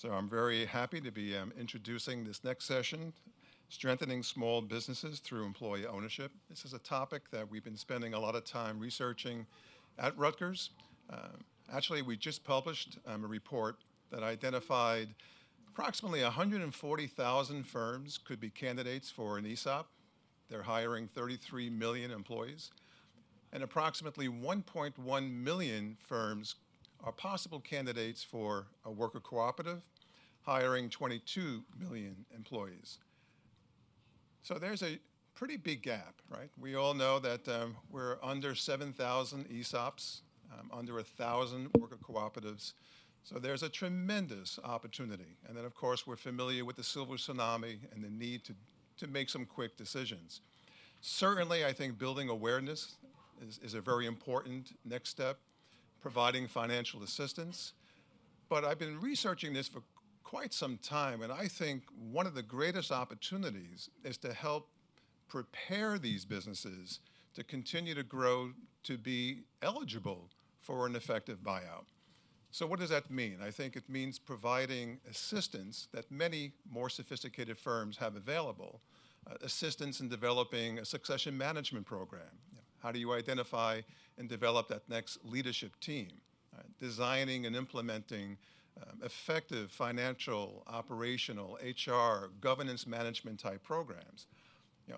So I'm very happy to be introducing this next session, Strengthening Small Businesses Through Employee Ownership. This is a topic that we've been spending a lot of time researching at Rutgers. Actually, we just published a report that identified approximately 140,000 firms could be candidates for an ESOP. They're hiring 33 million employees. And approximately 1.1 million firms are possible candidates for a worker cooperative, hiring 22 million employees. So there's a pretty big gap, right? We all know that we're under 7,000 ESOPs, under 1,000 worker cooperatives. So there's a tremendous opportunity. And then, of course, we're familiar with the silver tsunami and the need to make some quick decisions. Certainly, I think building awareness is a very important next step, providing financial assistance. But I've been researching this for quite some time, and I think one of the greatest opportunities is to help prepare these businesses to continue to grow, to be eligible for an effective buyout. So what does that mean? I think it means providing assistance that many more sophisticated firms have available, assistance in developing a succession management program. How do you identify and develop that next leadership team? Designing and implementing effective financial, operational, HR, governance management type programs.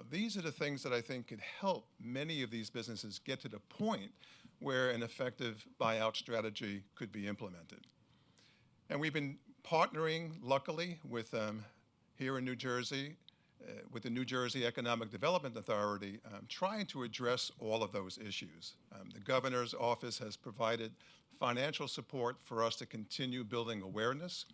These are the things that I think could help many of these businesses get to the point where an effective buyout strategy could be implemented. And we've been partnering, luckily, with here in New Jersey, with the New Jersey Economic Development Authority, trying to address all of those issues. The governor's office has provided financial support for us to continue building awareness.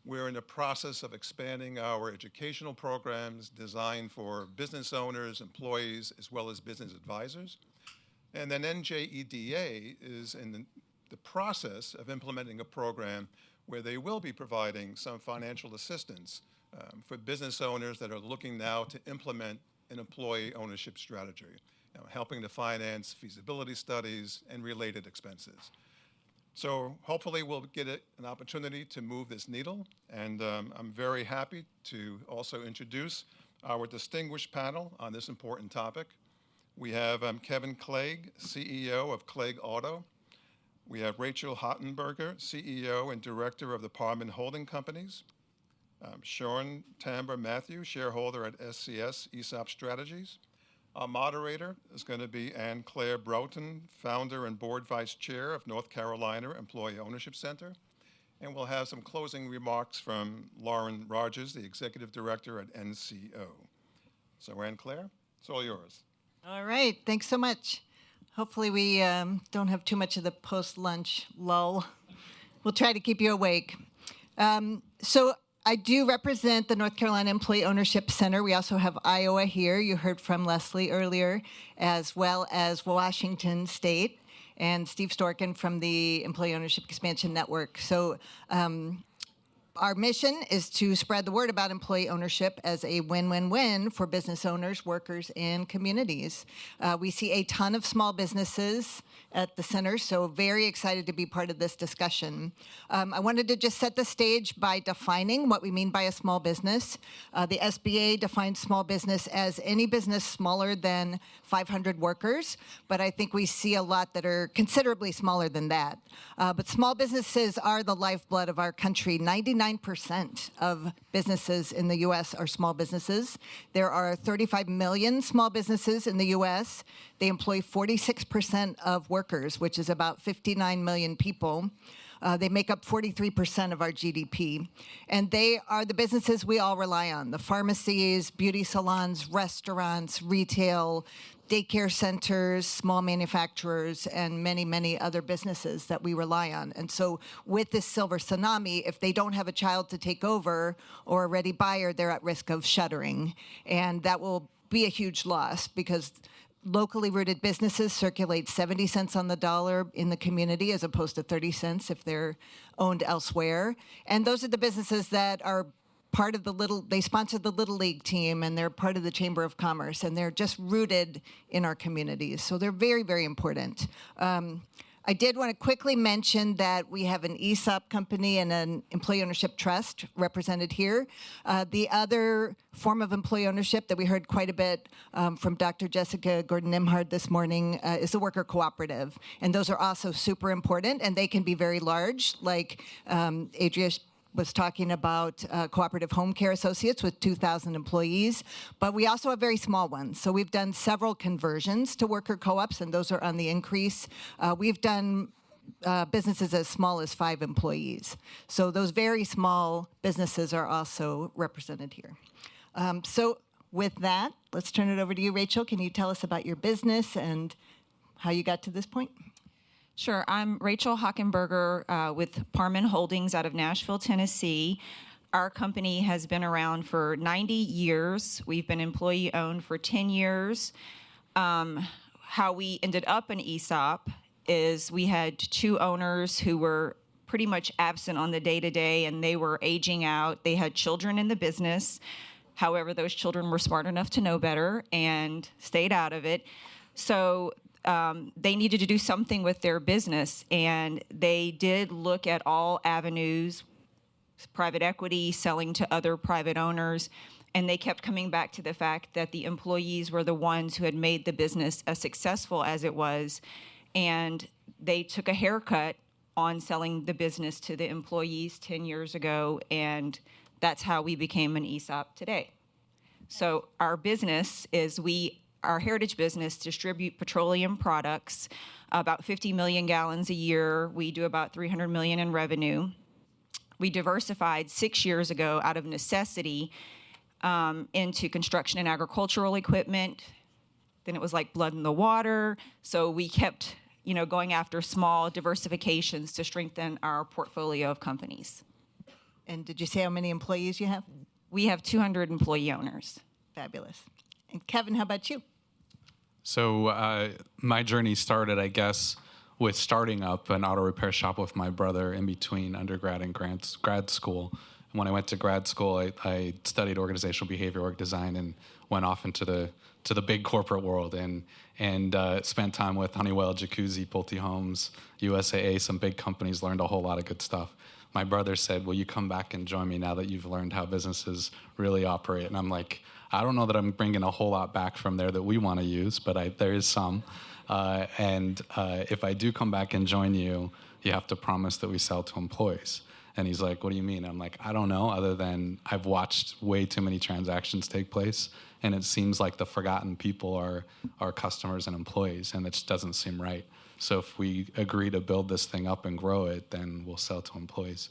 We're in the process of expanding our educational programs designed for business owners, employees, as well as business advisors. And then NJEDA is in the process of implementing a program where they will be providing some financial assistance for business owners that are looking now to implement an employee ownership strategy, helping to finance feasibility studies and related expenses. So hopefully we'll get an opportunity to move this needle, and I'm very happy to also introduce our distinguished panel on this important topic. We have Kevin Clegg, CEO of Clegg Auto. We have Rachel Hottenberger, CEO and Director of the Parman Holding Companies. Sean Tamber Matthew, shareholder at SCS ESOP Strategies. Our moderator is going to be Ann Claire Broughton, founder and board vice chair of North Carolina Employee Ownership Center. And we'll have some closing remarks from Lauren Rogers, the executive director at NCO. So Ann Claire, it's all yours. All right, thanks so much. Hopefully we don't have too much of the post-lunch lull. We'll try to keep you awake. So I do represent the North Carolina Employee Ownership Center. We also have Iowa here. You heard from Leslie earlier, as well as Washington State and Steve Storkin from the Employee Ownership Expansion Network. So our mission is to spread the word about employee ownership as a win-win-win for business owners, workers, and communities. We see a ton of small businesses at the center, so very excited to be part of this discussion. I wanted to just set the stage by defining what we mean by a small business. The SBA defines small business as any business smaller than 500 workers, but I think we see a lot that are considerably smaller than that. But small businesses are the lifeblood of our country. 99% of businesses in the U.S. are small businesses. There are 35 million small businesses in the U.S. They employ 46% of workers, which is about 59 million people. They make up 43% of our GDP. And they are the businesses we all rely on: the pharmacies, beauty salons, restaurants, retail, daycare centers, small manufacturers, and many, many other businesses that we rely on. And so with this silver tsunami, if they don't have a child to take over or a ready buyer, they're at risk of shuttering. And that will be a huge loss because locally rooted businesses circulate 70 cents on the dollar in the community as opposed to 30 cents if they're owned elsewhere. And those are the businesses that are part of they sponsor the Little League team, and they're part of the Chamber of Commerce, and they're just rooted in our communities. So they're very, very important. I did want to quickly mention that we have an ESOP company and an employee ownership trust represented here. The other form of employee ownership that we heard quite a bit from Dr. Jessica Gordon-Nimhard this morning is the worker cooperative. And those are also super important, and they can be very large, like Adria was talking about cooperative home care associates with 2,000 employees, but we also have very small ones. So we've done several conversions to worker co-ops, and those are on the increase. We've done businesses as small as 5 employees. So those very small businesses are also represented here. So with that, let's turn it over to you, Rachel. Can you tell us about your business and how you got to this point? Sure. I'm Rachel Hockenberger with Parman Holdings out of Nashville, Tennessee. Our company has been around for 90 years. We've been employee-owned for 10 years. How we ended up an ESOP is we had 2 owners who were pretty much absent on the day-to-day, and they were aging out. They had children in the business. However, those children were smart enough to know better and stayed out of it. So they needed to do something with their business, and they did look at all avenues, private equity, selling to other private owners, and they kept coming back to the fact that the employees were the ones who had made the business as successful as it was, and they took a haircut on selling the business to the employees 10 years ago, and that's how we became an ESOP today. So our business is our heritage business distribute petroleum products, about 50 million gallons a year. We do about 300 million in revenue. We diversified 6 years ago out of necessity into construction and agricultural equipment. Then it was like blood in the water. So we kept, going after small diversifications to strengthen our portfolio of companies. And did you say how many employees you have? We have 200 employee owners. Fabulous. And Kevin, how about you? So my journey started, I guess, with starting up an auto repair shop with my brother in between undergrad and grad school. And when I went to grad school, I studied organizational behavior, org design, and went off into the big corporate world and spent time with Honeywell, Jacuzzi, Pulte Homes, USAA, some big companies, learned a whole lot of good stuff. My brother said, will you come back and join me now that you've learned how businesses really operate? And I'm like, I don't know that I'm bringing a whole lot back from there that we want to use, but there is some. And if I do come back and join you, you have to promise that we sell to employees. And he's like, what do you mean? I'm like, I don't know, other than I've watched way too many transactions take place, and it seems like the forgotten people are our customers and employees, and it just doesn't seem right. So if we agree to build this thing up and grow it, then we'll sell to employees.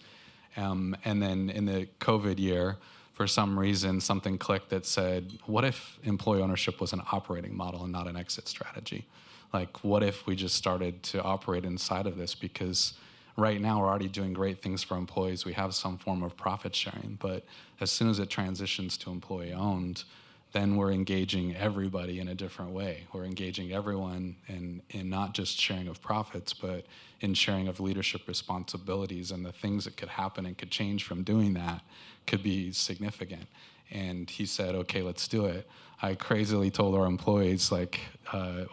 And then in the COVID year, for some reason, something clicked that said, what if employee ownership was an operating model and not an exit strategy? Like, what if we just started to operate inside of this? Because right now, we're already doing great things for employees. We have some form of profit sharing. But as soon as it transitions to employee-owned, then we're engaging everybody in a different way. We're engaging everyone in not just sharing of profits, but in sharing of leadership responsibilities, and the things that could happen and could change from doing that could be significant. And he said, okay, let's do it. I crazily told our employees,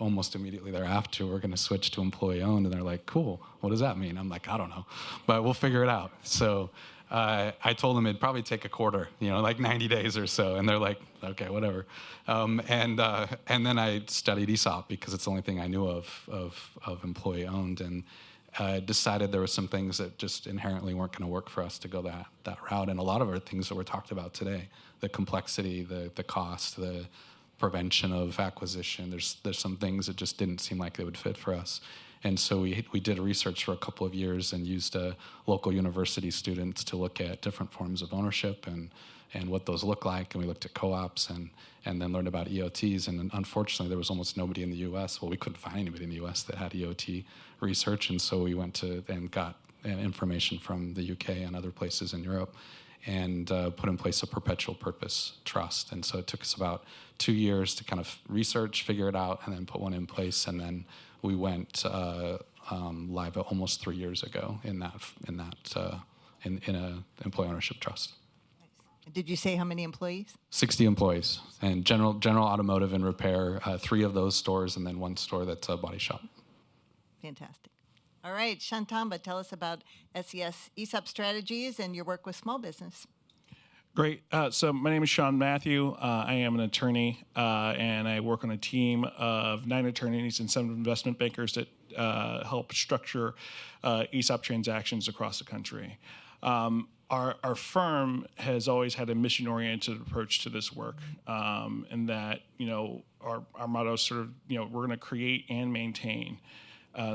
almost immediately thereafter, we're going to switch to employee-owned. And they're like, cool, what does that mean? I'm like, I don't know, but we'll figure it out. So I told them it'd probably take a quarter, 90 days or so. And they're like, okay, whatever. And then I studied ESOP because it's the only thing I knew of employee-owned, and decided there were some things that just inherently weren't going to work for us to go that route. And a lot of our things that were talked about today, the complexity, the cost, the prevention of acquisition, there's some things that just didn't seem like they would fit for us. And so we did research for a couple of years and used local university students to look at different forms of ownership and what those look like. And we looked at co-ops and then learned about EOTs. And unfortunately, there was almost nobody in the U.S. Well, we couldn't find anybody in the U.S. that had EOT research. And so we went to and got information from the UK and other places in Europe and put in place a perpetual purpose trust. And so it took us about 2 years to kind of research, figure it out, and then put one in place. And then we went live almost 3 years ago in a employee ownership trust. Did you say how many employees? 60 employees, and general automotive and repair, 3 of those stores, and then 1 store that's a body shop. Fantastic. All right, Shantamba, tell us about SES ESOP strategies and your work with small business. Great. So my name is Sean Matthew. I am an attorney, and I work on a team of 9 attorneys and 7 investment bankers that help structure ESOP transactions across the country. Our firm has always had a mission-oriented approach to this work, and that our motto is sort of we're going to create and maintain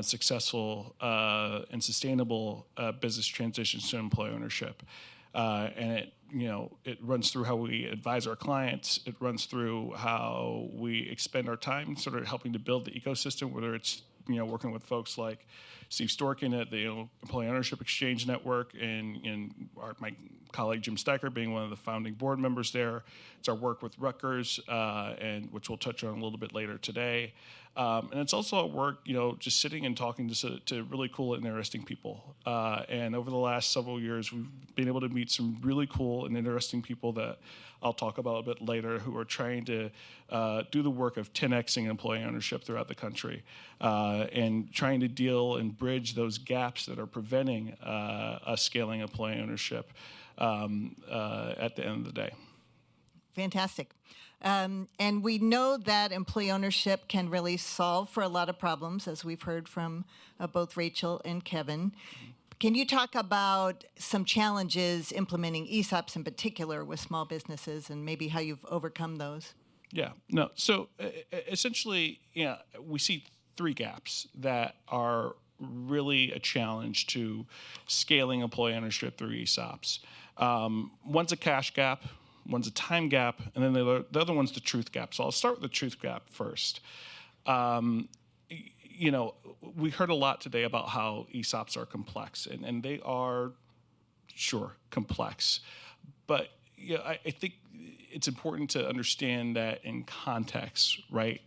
successful and sustainable business transitions to employee ownership. And it runs through how we advise our clients. It runs through how we expend our time sort of helping to build the ecosystem, whether it's working with folks like Steve Storkin at the Employee Ownership Exchange Network, and my colleague Jim Steicher being one of the founding board members there. It's our work with Rutgers, and which we'll touch on a little bit later today. And it's also our work, just sitting and talking to really cool and interesting people. And over the last several years, we've been able to meet some really cool and interesting people that I'll talk about a bit later, who are trying to do the work of 10xing employee ownership throughout the country, and trying to deal and bridge those gaps that are preventing us scaling employee ownership at the end of the day. Fantastic. And we know that employee ownership can really solve for a lot of problems, as we've heard from both Rachel and Kevin. Can you talk about some challenges implementing ESOPs in particular with small businesses, and maybe how you've overcome those? Yeah. No. So essentially, we see 3 gaps that are really a challenge to scaling employee ownership through ESOPs. One's a cash gap, one's a time gap, and then the other one's the truth gap. So I'll start with the truth gap first. We heard a lot today about how ESOPs are complex, and they are, sure, complex. But I think it's important to understand that in context, right?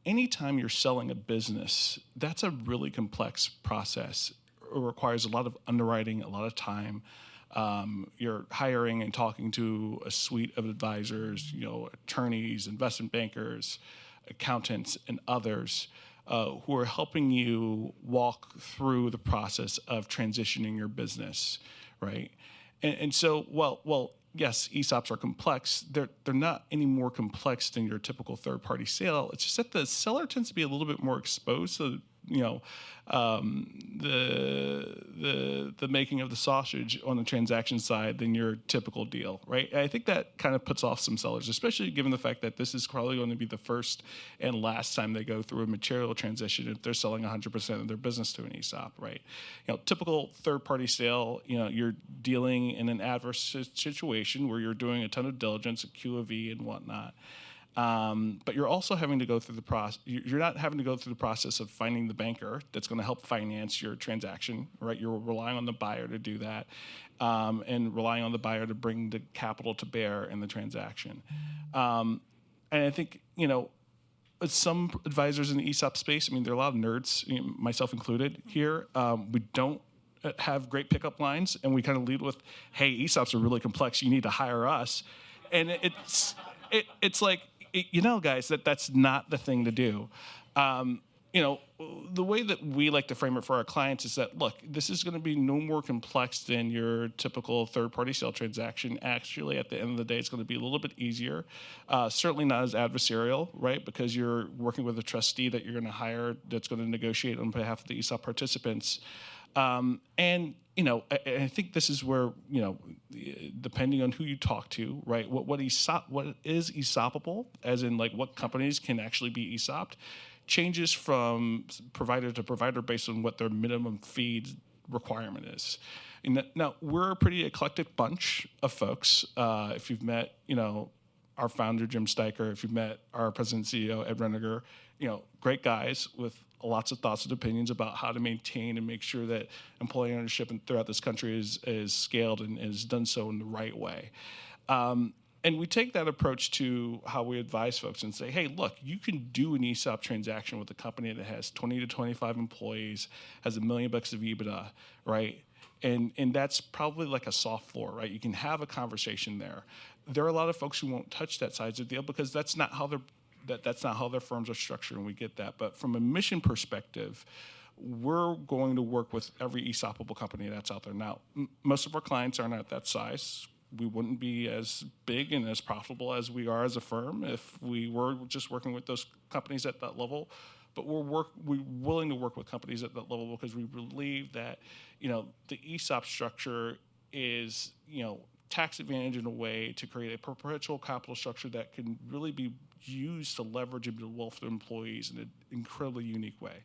Anytime you're selling a business, that's a really complex process. It requires a lot of underwriting, a lot of time. You're hiring and talking to a suite of advisors, attorneys, investment bankers, accountants, and others who are helping you walk through the process of transitioning your business, right? And so, well, yes, ESOPs are complex. They're not any more complex than your typical third-party sale. It's just that the seller tends to be a little bit more exposed to the making of the sausage on the transaction side than your typical deal, right? And I think that kind of puts off some sellers, especially given the fact that this is probably going to be the first and last time they go through a material transition if they're selling 100% of their business to an ESOP, right? Typical third-party sale, you're dealing in an adverse situation where you're doing a ton of diligence, a Q of E and whatnot. But you're also having to go through the process. You're not having to go through the process of finding the banker that's going to help finance your transaction, right? You're relying on the buyer to do that, and relying on the buyer to bring the capital to bear in the transaction. And I think, some advisors in the ESOP space, there are a lot of nerds, myself included here. We don't have great pickup lines, and we kind of lead with, "Hey, ESOPs are really complex. You need to hire us," and it's like, guys, that's not the thing to do. The way that we like to frame it for our clients is that, look, this is going to be no more complex than your typical third-party sale transaction. Actually, at the end of the day, it's going to be a little bit easier. Certainly not as adversarial, right? Because you're working with a trustee that you're going to hire that's going to negotiate on behalf of the ESOP participants. I think this is where, depending on who you talk to, right, what is ESOPable, as in like what companies can actually be ESOPed, changes from provider to provider based on what their minimum fee requirement is. And now, we're a pretty eclectic bunch of folks. If you've met, our founder, Jim Steicher, if you've met our president and CEO, Ed Reniger, great guys with lots of thoughts and opinions about how to maintain and make sure that employee ownership throughout this country is scaled and is done so in the right way. And we take that approach to how we advise folks and say, hey, look, you can do an ESOP transaction with a company that has 20 to 25 employees, has $1 million of EBITDA, right? And that's probably like a soft floor, right? You can have a conversation there. There are a lot of folks who won't touch that side of the deal because that's not how their firms are structured, and we get that. But from a mission perspective, we're going to work with every ESOPable company that's out there. Now, most of our clients aren't at that size. We wouldn't be as big and as profitable as we are as a firm if we were just working with those companies at that level. But we're willing to work with companies at that level because we believe that, the ESOP structure is, tax advantage in a way to create a perpetual capital structure that can really be used to leverage into the wealth of employees in an incredibly unique way.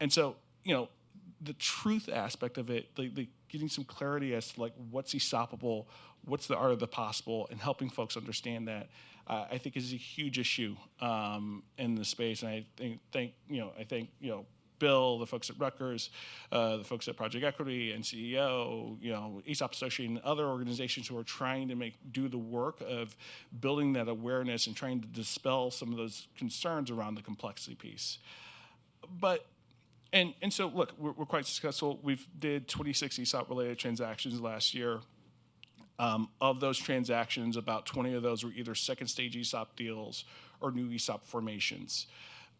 And so, the truth aspect of it, the getting some clarity as to what's ESOPable, what's the art of the possible, and helping folks understand that, I think is a huge issue in the space. And I think Bill, the folks at Rutgers, the folks at Project Equity and CEO, ESOP Association, and other organizations who are trying to do the work of building that awareness and trying to dispel some of those concerns around the complexity piece. But and so look, we're quite successful. We've did 26 ESOP related transactions last year. Of those transactions, about 20 of those were either second stage ESOP deals or new ESOP formations.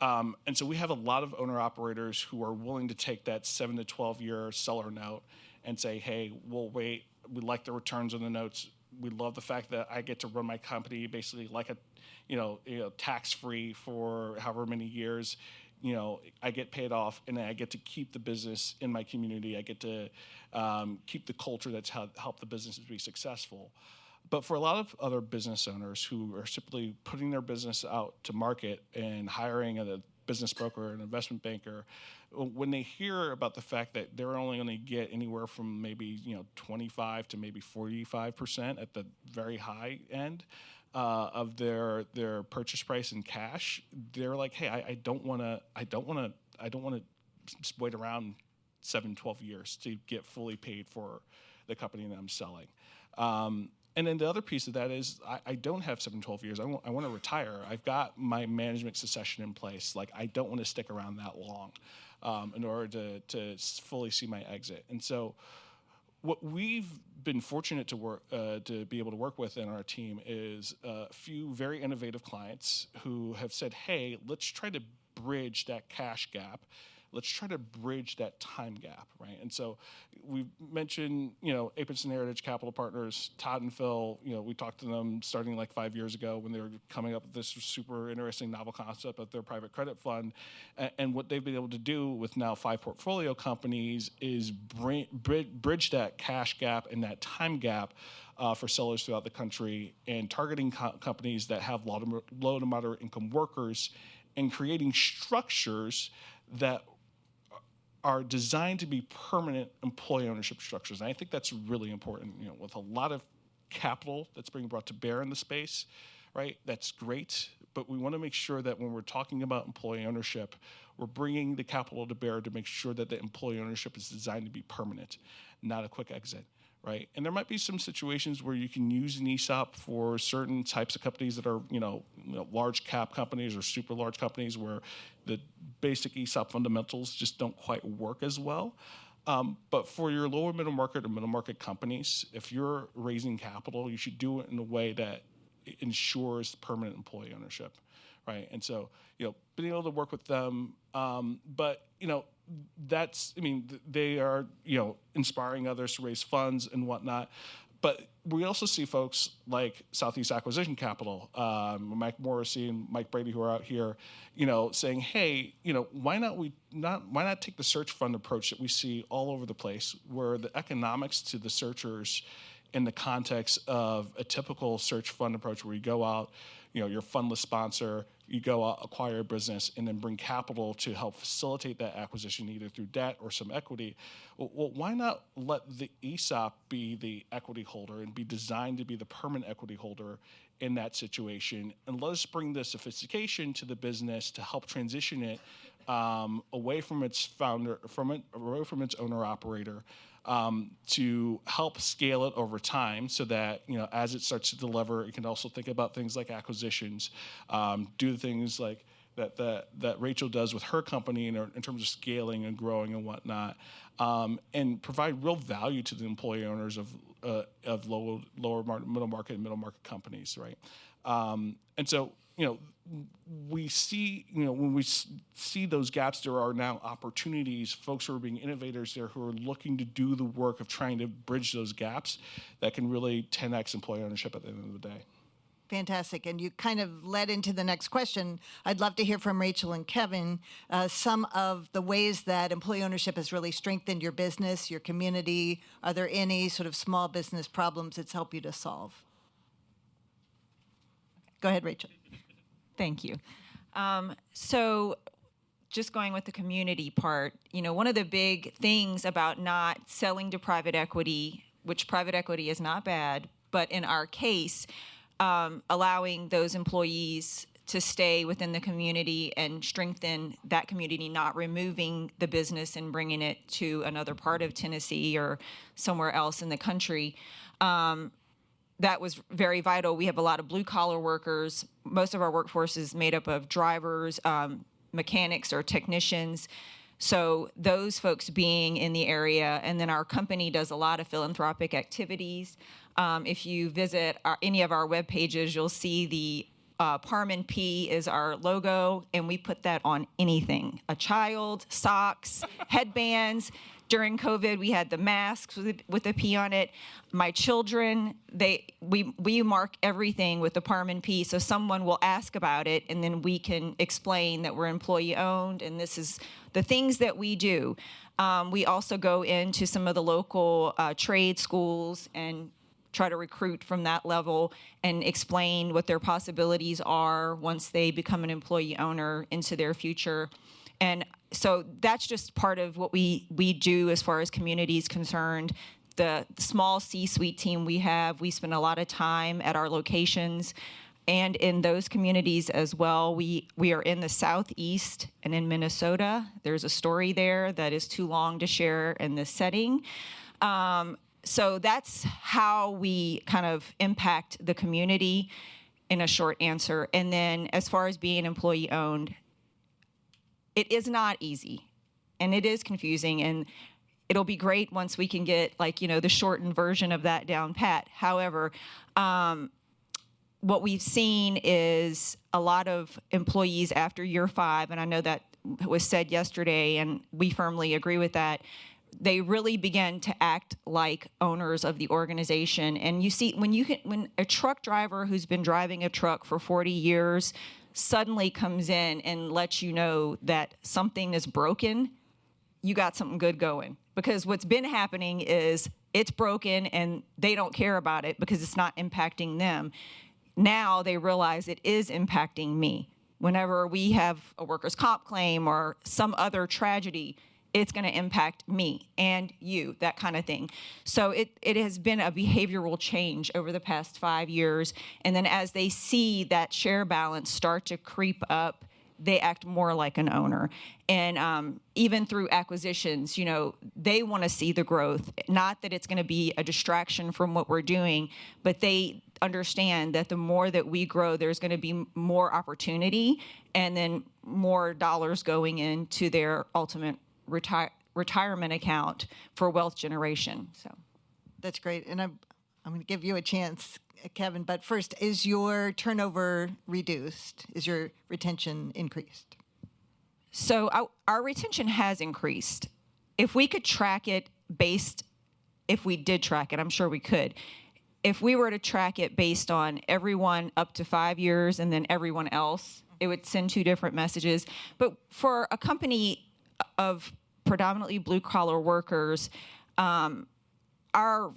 And so we have a lot of owner operators who are willing to take that 7 to 12 year seller note and say, hey, we'll wait. We like the returns on the notes. We love the fact that I get to run my company basically like a tax free for however many years. I get paid off, and I get to keep the business in my community. I get to keep the culture that's helped the businesses be successful. But for a lot of other business owners who are simply putting their business out to market and hiring a business broker, an investment banker, when they hear about the fact that they're only going to get anywhere from maybe 25 to maybe 45% at the very high end of their purchase price in cash, they're like, hey, I don't want to wait around 7, 12 years to get fully paid for the company that I'm selling. And then the other piece of that is I don't have 7, 12 years. I want to retire. I've got my management succession in place. I don't want to stick around that long in order to fully see my exit. And so what we've been fortunate to be able to work with in our team is a few very innovative clients who have said, hey, let's try to bridge that cash gap. Let's try to bridge that time gap, right? And so we mentioned, Apinson Heritage Capital Partners, Todd and Phil, we talked to them starting 5 years ago when they were coming up with this super interesting novel concept of their private credit fund. And what they've been able to do with now 5 portfolio companies is bridge that cash gap and that time gap for sellers throughout the country, and targeting companies that have low to moderate income workers, and creating structures that are designed to be permanent employee ownership structures. And I think that's really important, with a lot of capital that's being brought to bear in the space, right? That's great, but we want to make sure that when we're talking about employee ownership, we're bringing the capital to bear to make sure that the employee ownership is designed to be permanent, not a quick exit, right? And there might be some situations where you can use an ESOP for certain types of companies that are, large cap companies or super large companies where the basic ESOP fundamentals just don't quite work as well. But for your lower middle market or middle market companies, if you're raising capital, you should do it in a way that ensures permanent employee ownership, right? And so, being able to work with them, but, they are, inspiring others to raise funds and whatnot. But we also see folks like Southeast Acquisition Capital, Mike Morrissey and Mike Brady, who are out here, saying, hey, why not take the search fund approach that we see all over the place, where the economics to the searchers in the context of a typical search fund approach where you go out, you're a fundless sponsor, you go out, acquire a business, and then bring capital to help facilitate that acquisition either through debt or some equity. Well, why not let the ESOP be the equity holder and be designed to be the permanent equity holder in that situation? And let us bring the sophistication to the business to help transition it away from its founder, away from its owner operator, to help scale it over time so that, as it starts to deliver, it can also think about things like acquisitions, do things like that Rachel does with her company in terms of scaling and growing and whatnot, and provide real value to the employee owners of lower middle market and middle market companies, right? And so we see, when we see those gaps, there are now opportunities, folks who are being innovators there who are looking to do the work of trying to bridge those gaps that can really 10x employee ownership at the end of the day. Fantastic. And you kind of led into the next question. I'd love to hear from Rachel and Kevin some of the ways that employee ownership has really strengthened your business, your community. Are there any sort of small business problems it's helped you to solve? Go ahead, Rachel. Thank you. So just going with the community part, one of the big things about not selling to private equity, which private equity is not bad, but in our case, allowing those employees to stay within the community and strengthen that community, not removing the business and bringing it to another part of Tennessee or somewhere else in the country. That was very vital. We have a lot of blue-collar workers. Most of our workforce is made up of drivers, mechanics, or technicians. So those folks being in the area, and then our company does a lot of philanthropic activities. If you visit any of our web pages, you'll see the Parman P is our logo, and we put that on anything. A child, socks, headbands. During COVID, we had the masks with a P on it. My children, we mark everything with the Parman P, so someone will ask about it, and then we can explain that we're employee-owned, and this is the things that we do. We also go into some of the local trade schools and try to recruit from that level and explain what their possibilities are once they become an employee owner into their future. And so that's just part of what we do as far as community is concerned. The small C-suite team we have, we spend a lot of time at our locations and in those communities as well. We are in the Southeast and in Minnesota. There's a story there that is too long to share in this setting. So that's how we kind of impact the community in a short answer. And then as far as being employee owned, it is not easy and it is confusing, and it'll be great once we can get the shortened version of that down pat. However, what we've seen is a lot of employees after year 5, and I know that was said yesterday and we firmly agree with that, they really begin to act like owners of the organization. And you see, when a truck driver who's been driving a truck for 40 years suddenly comes in and lets you know that something is broken, you got something good going. Because what's been happening is it's broken and they don't care about it because it's not impacting them. Now they realize it is impacting me. Whenever we have a workers' comp claim or some other tragedy, it's going to impact me and you, that kind of thing. So it has been a behavioral change over the past 5 years. And then as they see that share balance start to creep up, they act more like an owner. And even through acquisitions, they want to see the growth. Not that it's going to be a distraction from what we're doing, but they understand that the more that we grow, there's going to be more opportunity and then more dollars going into their ultimate retirement account for wealth generation. So that's great. And I'm going to give you a chance, Kevin, but first, is your turnover reduced? Is your retention increased? So our retention has increased. If we could track it if we did track it, I'm sure we could. If we were to track it based on everyone up to 5 years and then everyone else, it would send 2 different messages. But for a company of predominantly blue-collar workers, our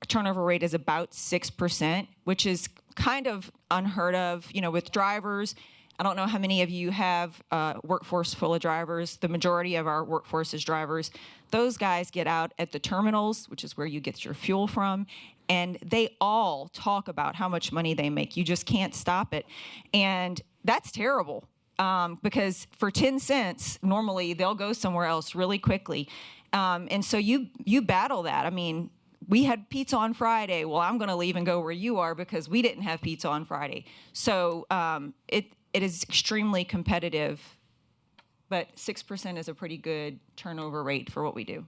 turnover rate is about 6%, which is kind of unheard of. With drivers, I don't know how many of you have a workforce full of drivers. The majority of our workforce is drivers. Those guys get out at the terminals, which is where you get your fuel from, and they all talk about how much money they make. You just can't stop it. And that's terrible. Because for 10 cents, normally they'll go somewhere else really quickly. And so you battle that. I mean, we had pizza on Friday. Well, I'm going to leave and go where you are because we didn't have pizza on Friday. So it is extremely competitive, but 6% is a pretty good turnover rate for what we do.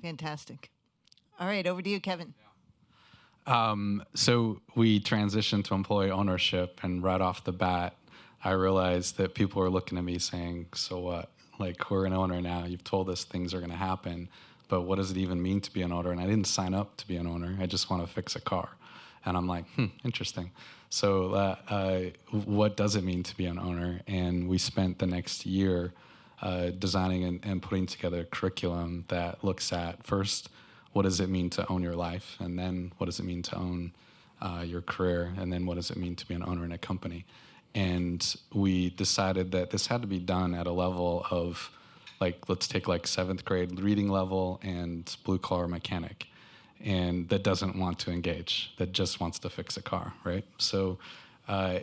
Fantastic. All right, over to you, Kevin. So we transitioned to employee ownership, and right off the bat, I realized that people were looking at me saying, so what? Like, we're an owner now. You've told us things are going to happen, but what does it even mean to be an owner? And I didn't sign up to be an owner. I just want to fix a car. And I'm like, interesting. So what does it mean to be an owner? And we spent the next year designing and putting together a curriculum that looks at, first, what does it mean to own your life? And then what does it mean to own your career? And then what does it mean to be an owner in a company? And we decided that this had to be done at a level of, like, let's take like 7th grade reading level and blue collar mechanic. And that doesn't want to engage, that just wants to fix a car, right? So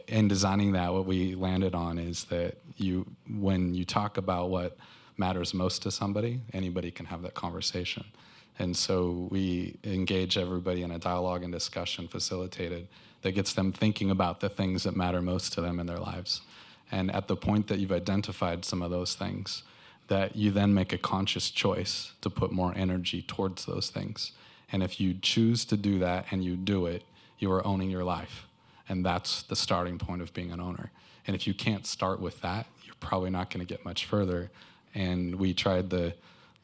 in designing that, what we landed on is that when you talk about what matters most to somebody, anybody can have that conversation. And so we engage everybody in a dialogue and discussion facilitated that gets them thinking about the things that matter most to them in their lives. And at the point that you've identified some of those things, that you then make a conscious choice to put more energy towards those things. And if you choose to do that and you do it, you are owning your life. And that's the starting point of being an owner. And if you can't start with that, you're probably not going to get much further. And we tried the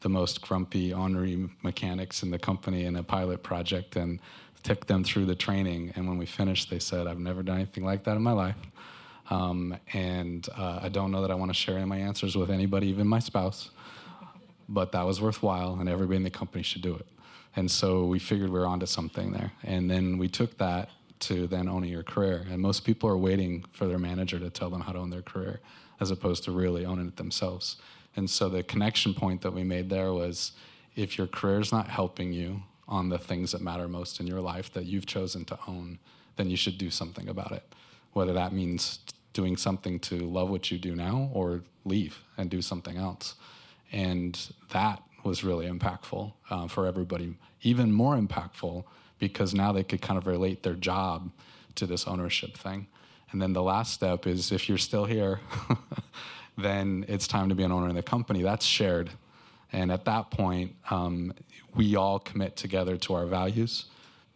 most grumpy, ornery mechanics in the company in a pilot project and took them through the training. And when we finished, they said, I've never done anything like that in my life. I don't know that I want to share any of my answers with anybody, even my spouse. But that was worthwhile, and everybody in the company should do it. And so we figured we were onto something there. And then we took that to then owning your career. And most people are waiting for their manager to tell them how to own their career, as opposed to really owning it themselves. And so the connection point that we made there was, if your career is not helping you on the things that matter most in your life that you've chosen to own, then you should do something about it. Whether that means doing something to love what you do now or leave and do something else. And that was really impactful for everybody. Even more impactful because now they could kind of relate their job to this ownership thing. And then the last step is, if you're still here, then it's time to be an owner in the company. That's shared. And at that point, we all commit together to our values,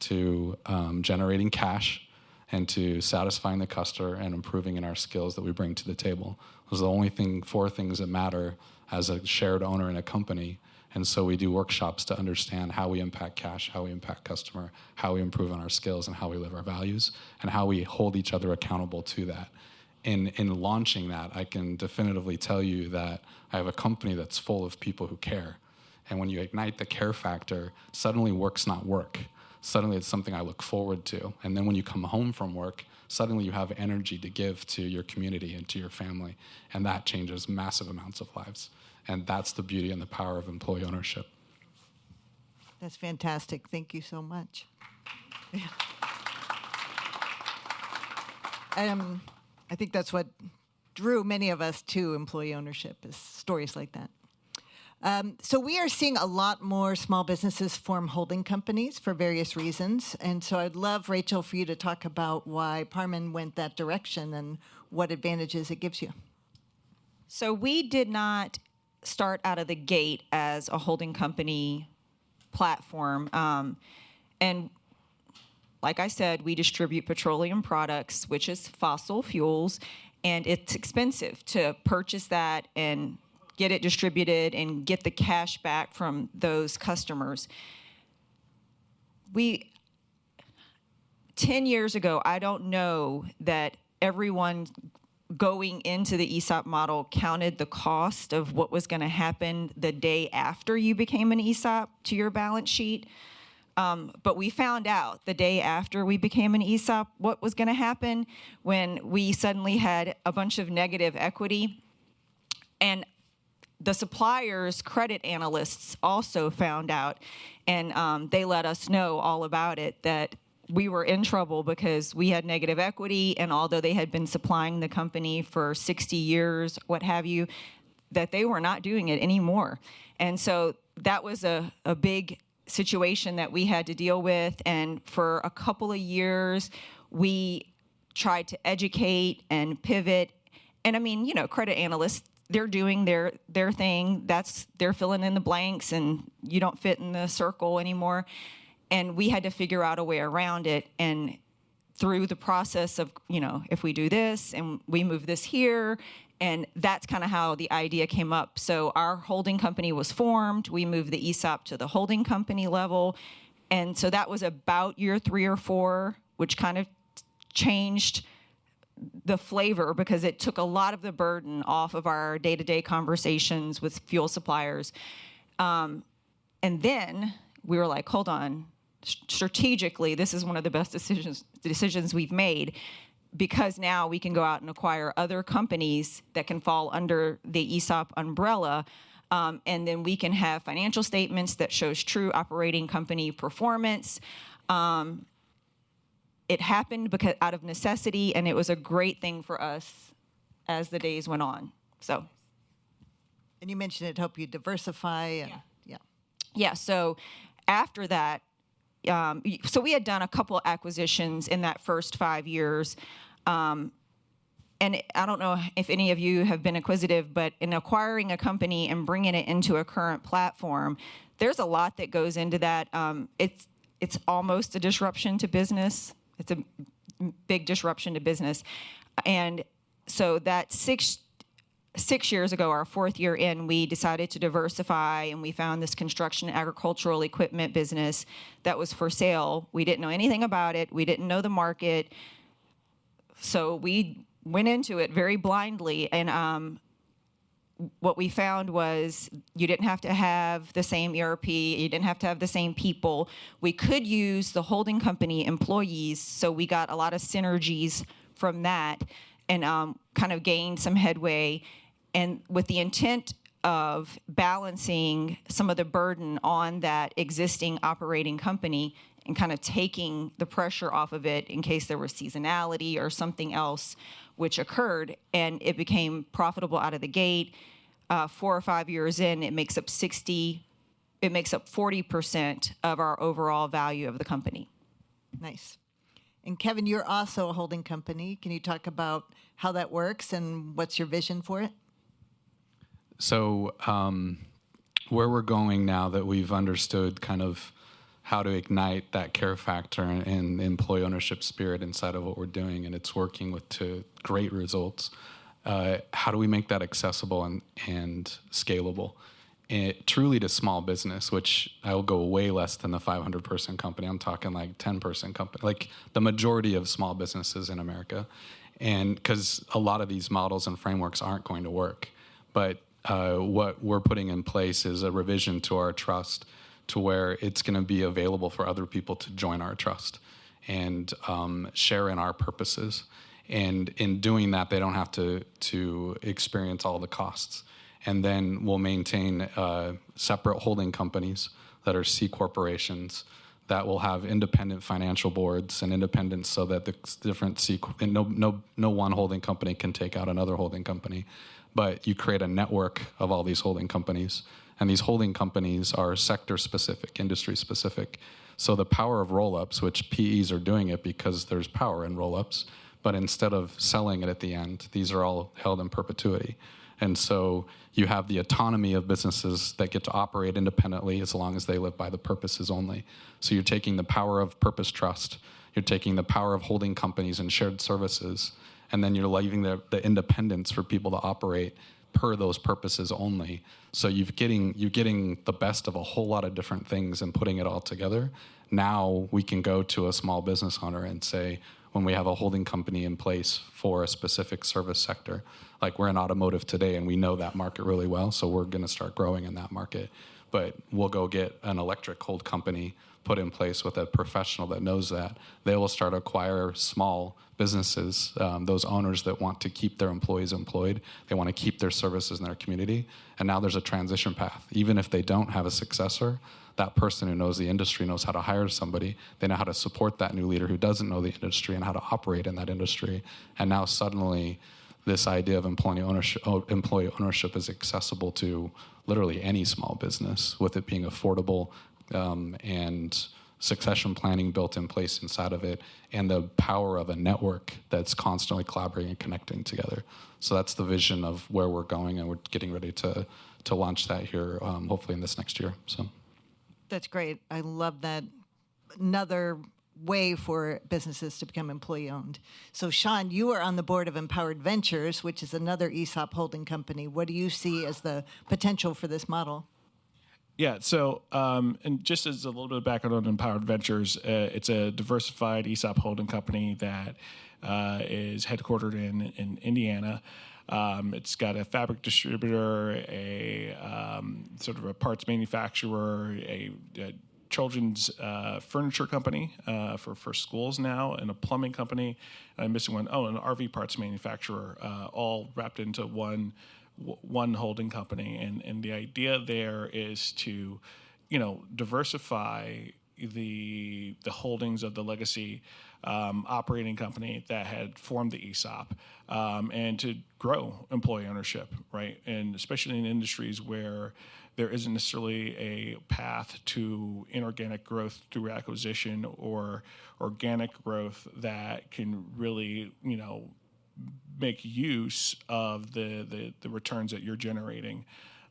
to generating cash, and to satisfying the customer and improving in our skills that we bring to the table. Those are the only 4 things that matter as a shared owner in a company. And so we do workshops to understand how we impact cash, how we impact customer, how we improve on our skills, and how we live our values, and how we hold each other accountable to that. In launching that, I can definitively tell you that I have a company that's full of people who care. And when you ignite the care factor, suddenly work's not work. Suddenly it's something I look forward to. And then when you come home from work, suddenly you have energy to give to your community and to your family. And that changes massive amounts of lives. And that's the beauty and the power of employee ownership. That's fantastic. Thank you so much. Yeah. I think that's what drew many of us to employee ownership, is stories like that. So we are seeing a lot more small businesses form holding companies for various reasons. And so I'd love, Rachel, for you to talk about why Parman went that direction and what advantages it gives you. So we did not start out of the gate as a holding company platform. And like I said, we distribute petroleum products, which is fossil fuels, and it's expensive to purchase that and get it distributed and get the cash back from those customers. 10 years ago, I don't know that everyone going into the ESOP model counted the cost of what was going to happen the day after you became an ESOP to your balance sheet. But we found out the day after we became an ESOP what was going to happen when we suddenly had a bunch of negative equity. And the suppliers' credit analysts also found out, and they let us know all about it, that we were in trouble because we had negative equity, and although they had been supplying the company for 60 years, what have you, that they were not doing it anymore. And so that was a big situation that we had to deal with, and for a couple of years, we tried to educate and pivot. And I mean, credit analysts, they're doing their thing. They're filling in the blanks, and you don't fit in the circle anymore. And we had to figure out a way around it. And through the process of, if we do this and we move this here, and that's kind of how the idea came up. So our holding company was formed. We moved the ESOP to the holding company level. And so that was about year 3 or 4, which kind of changed the flavor because it took a lot of the burden off of our day-to-day conversations with fuel suppliers. And then we were like, hold on, strategically, this is one of the best decisions we've made, because now we can go out and acquire other companies that can fall under the ESOP umbrella. And then we can have financial statements that shows true operating company performance. It happened because out of necessity, and it was a great thing for us as the days went on. So. And you mentioned it helped you diversify. And, yeah. So after that, so we had done a couple acquisitions in that first 5 years. And I don't know if any of you have been acquisitive, but in acquiring a company and bringing it into a current platform, there's a lot that goes into that. It's almost a disruption to business. It's a big disruption to business. And so that six years ago, our 4th year in, we decided to diversify, and we found this construction agricultural equipment business that was for sale. We didn't know anything about it. We didn't know the market. So we went into it very blindly, and what we found was you didn't have to have the same ERP, you didn't have to have the same people. We could use the holding company employees, so we got a lot of synergies from that and kind of gained some headway, and with the intent of balancing some of the burden on that existing operating company and kind of taking the pressure off of it in case there was seasonality or something else which occurred, and it became profitable out of the gate. 4 or 5 years in, it makes up 40% of our overall value of the company. Nice. And Kevin, you're also a holding company. Can you talk about how that works and what's your vision for it? So where we're going now that we've understood kind of how to ignite that care factor and employee ownership spirit inside of what we're doing, and it's working to great results. How do we make that accessible and scalable? Truly to small business, which I will go way less than the 500-person company. I'm talking like 10-person company, like the majority of small businesses in America. And because a lot of these models and frameworks aren't going to work. But what we're putting in place is a revision to our trust to where it's going to be available for other people to join our trust and share in our purposes. And in doing that, they don't have to experience all the costs. And then we'll maintain separate holding companies that are C corporations that will have independent financial boards and independence so that the different and no one holding company can take out another holding company. But you create a network of all these holding companies. And these holding companies are sector-specific, industry-specific. So the power of roll-ups, which PEs are doing it because there's power in roll-ups, but instead of selling it at the end, these are all held in perpetuity. And so you have the autonomy of businesses that get to operate independently as long as they live by the purposes only. So you're taking the power of purpose trust, you're taking the power of holding companies and shared services, and then you're leaving the independence for people to operate per those purposes only. So you're getting the best of a whole lot of different things and putting it all together. Now we can go to a small business owner and say, when we have a holding company in place for a specific service sector, like we're in automotive today and we know that market really well, so we're going to start growing in that market. But we'll go get an electric hold company put in place with a professional that knows that. They will start to acquire small businesses, those owners that want to keep their employees employed. They want to keep their services in their community. And now there's a transition path. Even if they don't have a successor, that person who knows the industry knows how to hire somebody. They know how to support that new leader who doesn't know the industry and how to operate in that industry. And now suddenly this idea of employee ownership is accessible to literally any small business, with it being affordable and succession planning built in place inside of it, and the power of a network that's constantly collaborating and connecting together. So that's the vision of where we're going, and we're getting ready to launch that here, hopefully in this next year. So that's great. I love that another way for businesses to become employee-owned. So, Sean, you are on the board of Empowered Ventures, which is another ESOP holding company. What do you see as the potential for this model? Yeah, so and just as a little bit of background on Empowered Ventures, it's a diversified ESOP holding company that is headquartered in Indiana. It's got a fabric distributor, a sort of a parts manufacturer, a children's furniture company for schools now, and a plumbing company. And I'm missing one. Oh, an RV parts manufacturer, all wrapped into one holding company. And the idea there is to, diversify the holdings of the legacy operating company that had formed the ESOP, and to grow employee ownership, right? And especially in industries where there isn't necessarily a path to inorganic growth through acquisition or organic growth that can really, make use of the returns that you're generating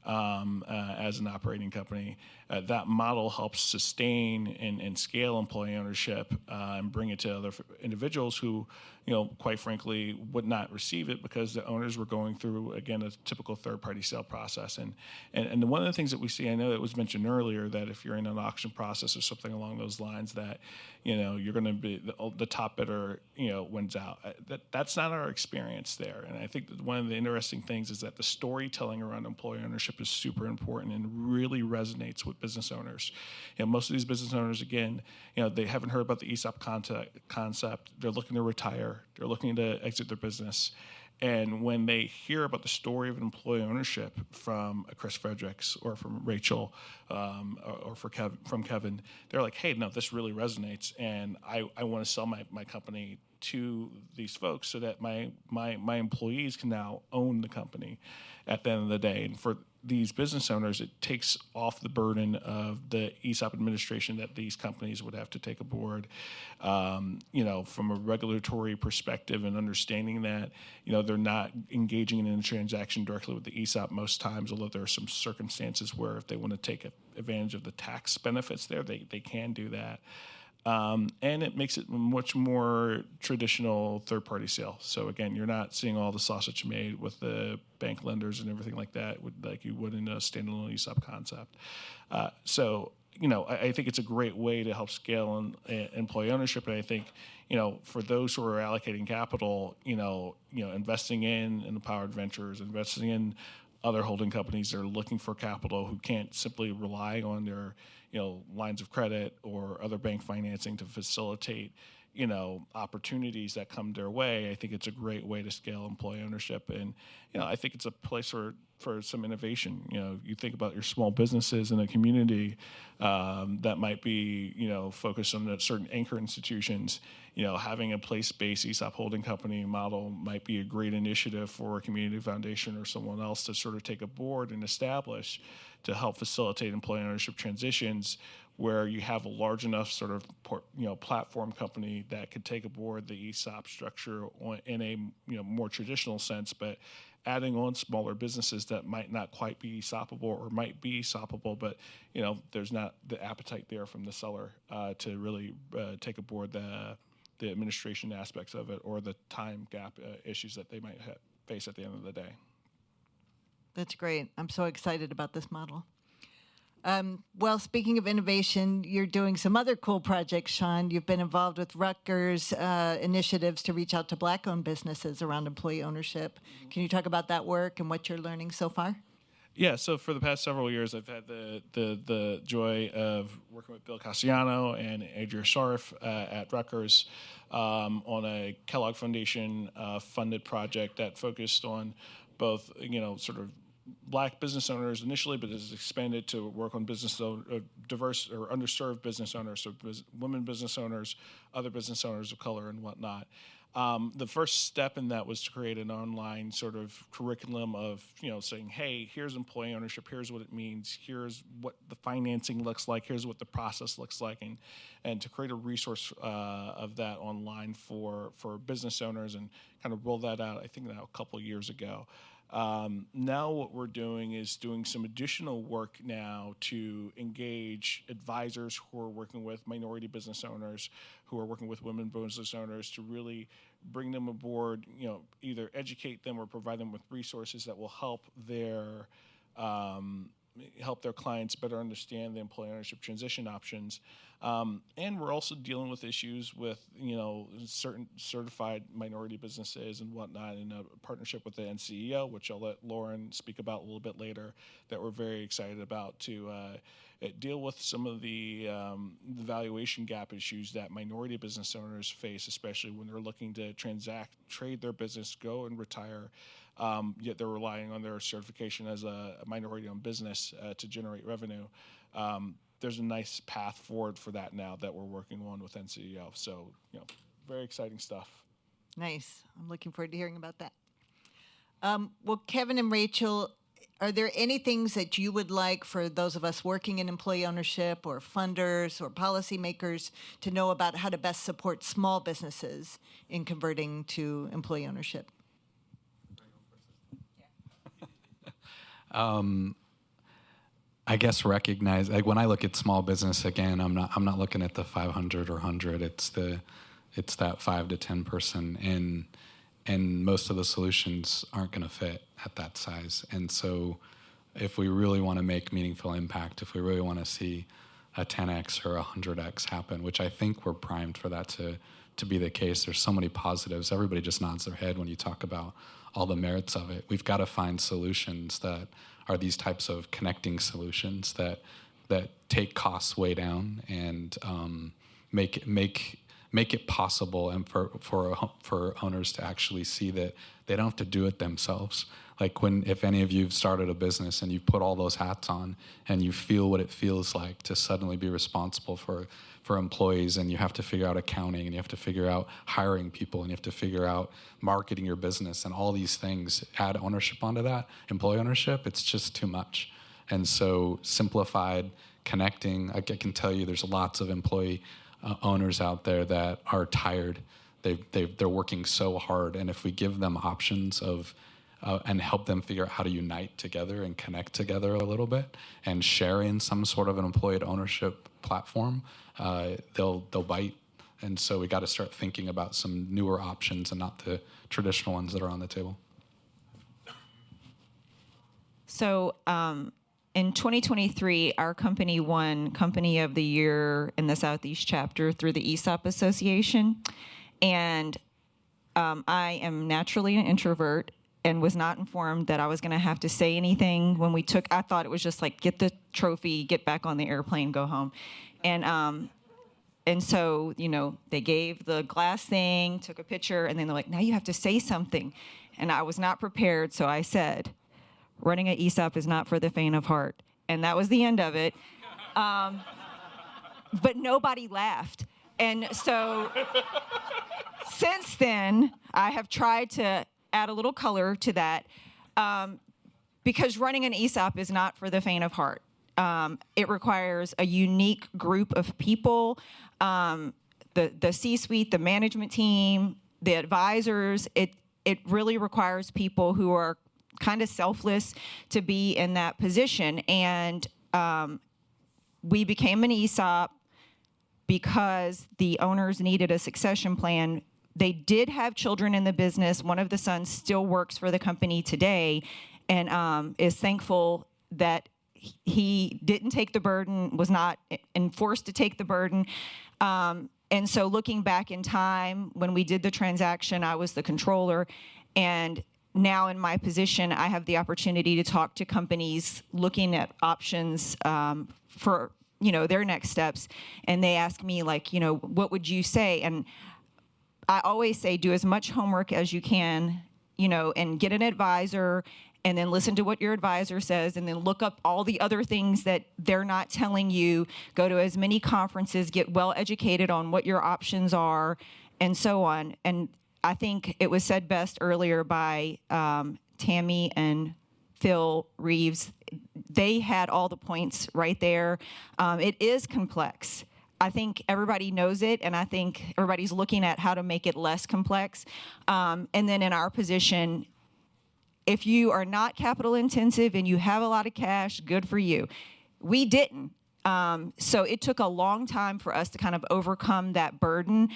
as an operating company. That model helps sustain and scale employee ownership and bring it to other individuals who, quite frankly, would not receive it because the owners were going through, again, a typical third-party sale process. And one of the things that we see, I know it was mentioned earlier, that if you're in an auction process or something along those lines, that you're going to be the top bidder, wins out. That's not our experience there. And I think that one of the interesting things is that the storytelling around employee ownership is super important and really resonates with business owners. Most of these business owners, again, they haven't heard about the ESOP concept. They're looking to retire. They're looking to exit their business. And when they hear about the story of employee ownership from Chris Fredericks or from Rachel or from Kevin, they're like, hey, no, this really resonates. And I want to sell my company to these folks so that my employees can now own the company at the end of the day. And for these business owners, it takes off the burden of the ESOP administration that these companies would have to take aboard, from a regulatory perspective, and understanding that, they're not engaging in a transaction directly with the ESOP most times, although there are some circumstances where if they want to take advantage of the tax benefits there, they can do that. And it makes it much more traditional third-party sale. So again, you're not seeing all the sausage made with the bank lenders and everything like that, like you would in a standalone ESOP concept. I think it's a great way to help scale employee ownership. And I think, for those who are allocating capital, investing in Empowered Ventures, investing in other holding companies that are looking for capital, who can't simply rely on their lines of credit or other bank financing to facilitate opportunities that come their way. I think it's a great way to scale employee ownership, and I think it's a place for some innovation. You think about your small businesses in a community that might be focused on certain anchor institutions. Having a place-based ESOP holding company model might be a great initiative for a community foundation or someone else to sort of take aboard and establish to help facilitate employee ownership transitions, where you have a large enough sort of platform company that could take aboard the ESOP structure in a more traditional sense, but adding on smaller businesses that might not quite be ESOPable or might be ESOPable, but there's not the appetite there from the seller to really take aboard the administration aspects of it or the time gap issues that they might face at the end of the day. That's great. I'm so excited about this model. Well, speaking of innovation, you're doing some other cool projects, Sean. You've been involved with Rutgers initiatives to reach out to Black-owned businesses around employee ownership. Can you talk about that work and what you're learning so far? Yeah, so for the past several years, I've had the joy of working with Bill Castellano and Adria Sharf at Rutgers on a Kellogg Foundation funded project that focused on both, sort of Black business owners initially, but has expanded to work on diverse or underserved business owners, so women business owners, other business owners of color, and whatnot. The first step in that was to create an online sort of curriculum of, saying, hey, here's employee ownership, here's what it means, here's what the financing looks like, here's what the process looks like, and to create a resource of that online for business owners and kind of roll that out, I think now a couple of years ago. Now what we're doing is doing some additional work now to engage advisors who are working with minority business owners, who are working with women business owners, to really bring them aboard, either educate them or provide them with resources that will help their clients better understand the employee ownership transition options. And we're also dealing with issues with, certain certified minority businesses and whatnot, in a partnership with the NCEO, which I'll let Lauren speak about a little bit later, that we're very excited about to deal with some of the valuation gap issues that minority business owners face, especially when they're looking to trade their business, go and retire, yet they're relying on their certification as a minority-owned business to generate revenue. There's a nice path forward for that now that we're working on with NCEO. So, very exciting stuff. Nice. I'm looking forward to hearing about that. Well, Kevin and Rachel, are there any things that you would like for those of us working in employee ownership or funders or policymakers to know about how to best support small businesses in converting to employee ownership? I guess recognize, like, when I look at small business, again, I'm not looking at the 500 or 100. It's that 5 to 10 person, and most of the solutions aren't going to fit at that size. And so, if we really want to make meaningful impact, if we really want to see a 10x or a 100x happen, which I think we're primed for that to be the case. There's so many positives. Everybody just nods their head when you talk about all the merits of it. We've got to find solutions that are these types of connecting solutions that take costs way down and make it possible, and for owners to actually see that they don't have to do it themselves. Like, if any of you've started a business and you put all those hats on and you feel what it feels like to suddenly be responsible for employees, and you have to figure out accounting, and you have to figure out hiring people, and you have to figure out marketing your business, and all these things, add ownership onto that, employee ownership, it's just too much. And so simplified, connecting, I can tell you there's lots of employee owners out there that are tired. They're working so hard, and if we give them options of and help them figure out how to unite together and connect together a little bit and share in some sort of an employee ownership platform, they'll bite. And so we got to start thinking about some newer options and not the traditional ones that are on the table. So in 2023, our company won Company of the Year in the Southeast chapter through the ESOP Association. And I am naturally an introvert and was not informed that I was going to have to say anything when I thought it was just like, get the trophy, get back on the airplane, go home. And so, they gave the glass thing, took a picture, and then they're like, now you have to say something. And I was not prepared, so I said, running an ESOP is not for the faint of heart. And that was the end of it. But nobody laughed. And so since then, I have tried to add a little color to that, because running an ESOP is not for the faint of heart. It requires a unique group of people, the C-suite, the management team, the advisors. It really requires people who are kind of selfless to be in that position. And we became an ESOP because the owners needed a succession plan. They did have children in the business. One of the sons still works for the company today and is thankful that he didn't take the burden, was not enforced to take the burden. And so looking back in time, when we did the transaction, I was the controller. And now in my position, I have the opportunity to talk to companies looking at options for their next steps. And they ask me, like, what would you say? And I always say, do as much homework as you can, and get an advisor, and then listen to what your advisor says, and then look up all the other things that they're not telling you. Go to as many conferences, get well educated on what your options are, and so on. And I think it was said best earlier by Tammy and Phil Reeves. They had all the points right there. It is complex. I think everybody knows it, and I think everybody's looking at how to make it less complex. And then in our position, if you are not capital intensive and you have a lot of cash, good for you. We didn't. So it took a long time for us to kind of overcome that burden.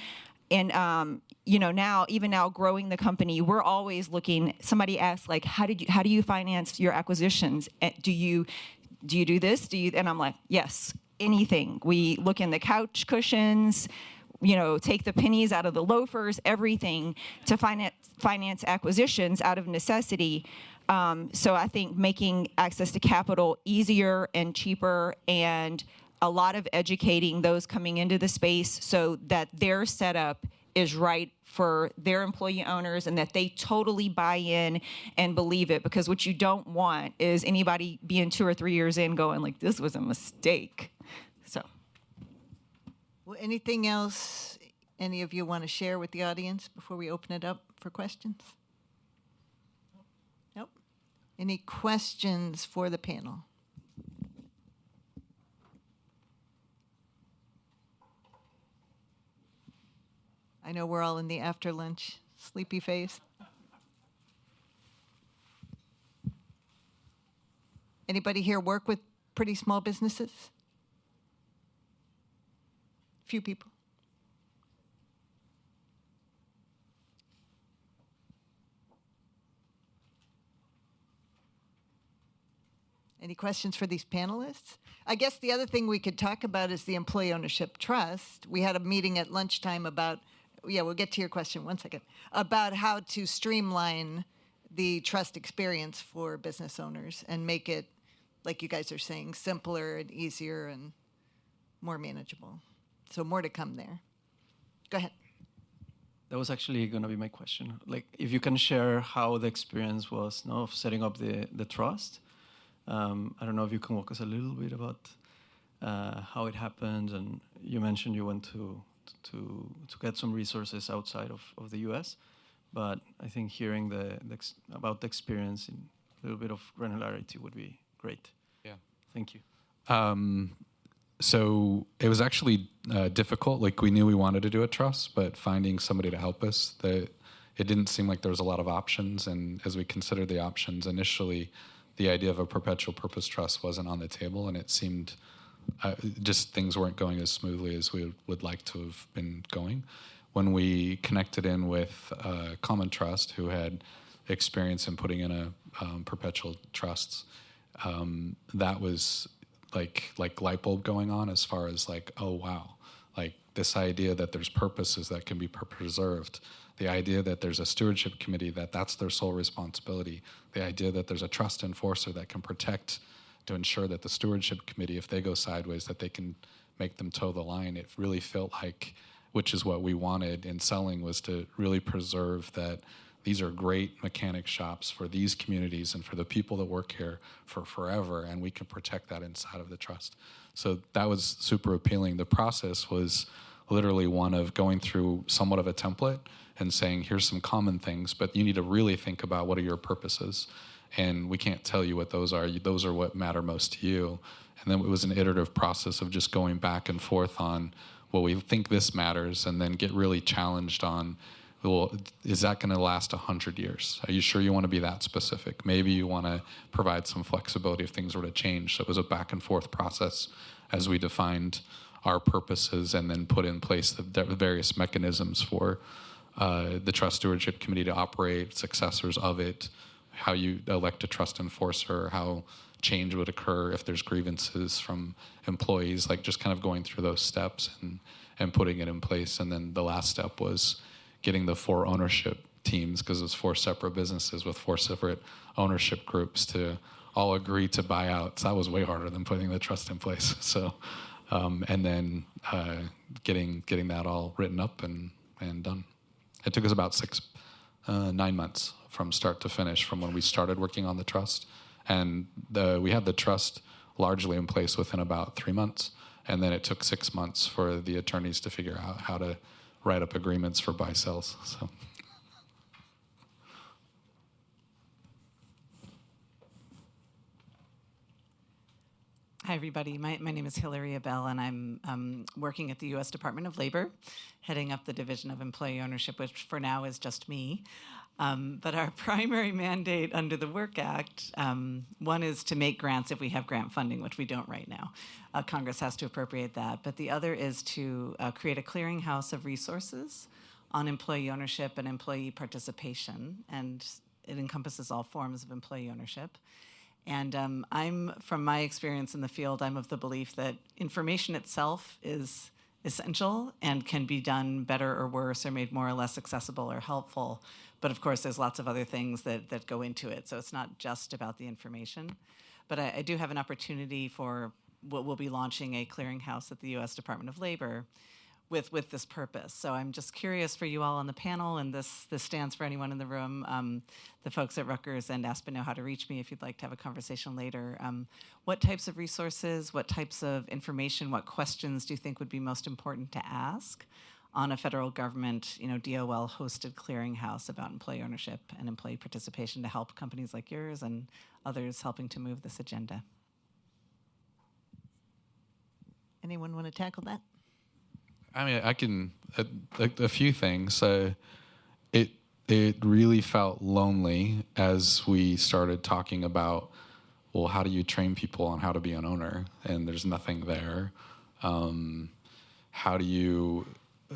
And, now growing the company, we're always looking. Somebody asked, like, how do you finance your acquisitions? Do you do this? And I'm like, yes, anything. We look in the couch cushions, take the pennies out of the loafers, everything to finance acquisitions out of necessity. So I think making access to capital easier and cheaper, and a lot of educating those coming into the space so that their setup is right for their employee owners and that they totally buy in and believe it. Because what you don't want is anybody being 2 or 3 years in going like, this was a mistake. So. Well, anything else any of you want to share with the audience before we open it up for questions? Nope. Any questions for the panel? I know we're all in the after lunch sleepy phase. Anybody here work with pretty small businesses? Few people. Any questions for these panelists? I guess the other thing we could talk about is the employee ownership trust. We had a meeting at lunchtime about, we'll get to your question, one second, about how to streamline the trust experience for business owners and make it, like you guys are saying, simpler and easier and more manageable. So more to come there. Go ahead. That was actually going to be my question. Like, if you can share how the experience was, of setting up the trust. I don't know if you can walk us a little bit about how it happened. And you mentioned you went to get some resources outside of the U.S. But I think hearing about the experience in a little bit of granularity would be great. Yeah. Thank you. So it was actually difficult. Like, we knew we wanted to do a trust, but finding somebody to help us, it didn't seem like there was a lot of options. And as we considered the options initially, the idea of a perpetual purpose trust wasn't on the table, and it seemed just things weren't going as smoothly as we would like to have been going. When we connected in with Common Trust, who had experience in putting in a perpetual trusts, that was like light bulb going on as far as like, oh wow, like this idea that there's purposes that can be preserved, the idea that there's a stewardship committee that's their sole responsibility, the idea that there's a trust enforcer that can protect to ensure that the stewardship committee, if they go sideways, that they can make them toe the line. It really felt like, which is what we wanted in selling, was to really preserve that these are great mechanic shops for these communities and for the people that work here for forever, and we can protect that inside of the trust. So that was super appealing. The process was literally one of going through somewhat of a template and saying, here's some common things, but you need to really think about what are your purposes. And we can't tell you what those are. Those are what matter most to you. And then it was an iterative process of just going back and forth on, well, we think this matters, and then get really challenged on, well, is that going to last 100 years? Are you sure you want to be that specific? Maybe you want to provide some flexibility if things were to change. So it was a back and forth process as we defined our purposes and then put in place the various mechanisms for the Trust Stewardship Committee to operate, successors of it, how you elect a trust enforcer, how change would occur if there's grievances from employees, like just kind of going through those steps and putting it in place. And then the last step was getting the 4 ownership teams, because it was 4 separate businesses with 4 separate ownership groups, to all agree to buy out. So that was way harder than putting the trust in place. So, and then getting that all written up and done. It took us about 9 months from start to finish from when we started working on the trust. And we had the trust largely in place within about 3 months. And then it took 6 months for the attorneys to figure out how to write up agreements for buy-sells. So. Hi, everybody. My name is Hilary Abell, and I'm working at the U.S. Department of Labor, heading up the Division of Employee Ownership, which for now is just me. But our primary mandate under the Work Act, one is to make grants if we have grant funding, which we don't right now. Congress has to appropriate that. But the other is to create a clearinghouse of resources on employee ownership and employee participation. And it encompasses all forms of employee ownership. And from my experience in the field, I'm of the belief that information itself is essential and can be done better or worse or made more or less accessible or helpful. But of course, there's lots of other things that go into it. So it's not just about the information. But I do have an opportunity for what we'll be launching a clearinghouse at the U.S. Department of Labor with this purpose. So I'm just curious for you all on the panel, and this stands for anyone in the room. The folks at Rutgers and Aspen know how to reach me if you'd like to have a conversation later. What types of resources, what types of information, what questions do you think would be most important to ask on a federal government, DOL-hosted clearinghouse about employee ownership and employee participation to help companies like yours and others helping to move this agenda? Anyone want to tackle that? I mean, I can a few things. It really felt lonely as we started talking about, well, how do you train people on how to be an owner? And there's nothing there. How do you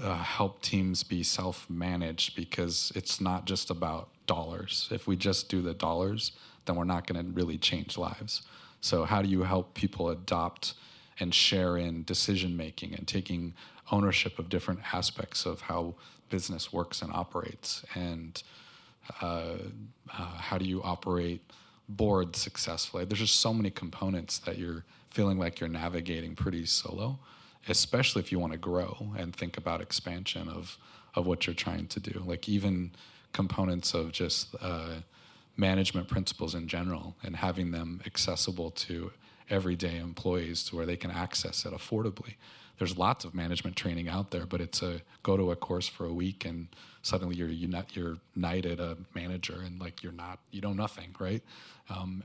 help teams be self-managed? Because it's not just about dollars. If we just do the dollars, then we're not going to really change lives. So how do you help people adopt and share in decision-making and taking ownership of different aspects of how business works and operates? And how do you operate boards successfully? There's just so many components that you're feeling like you're navigating pretty solo, especially if you want to grow and think about expansion of what you're trying to do. Like even components of just management principles in general and having them accessible to everyday employees to where they can access it affordably. There's lots of management training out there, but it's go to a course for a week and suddenly you're knighted a manager and like you know nothing, right?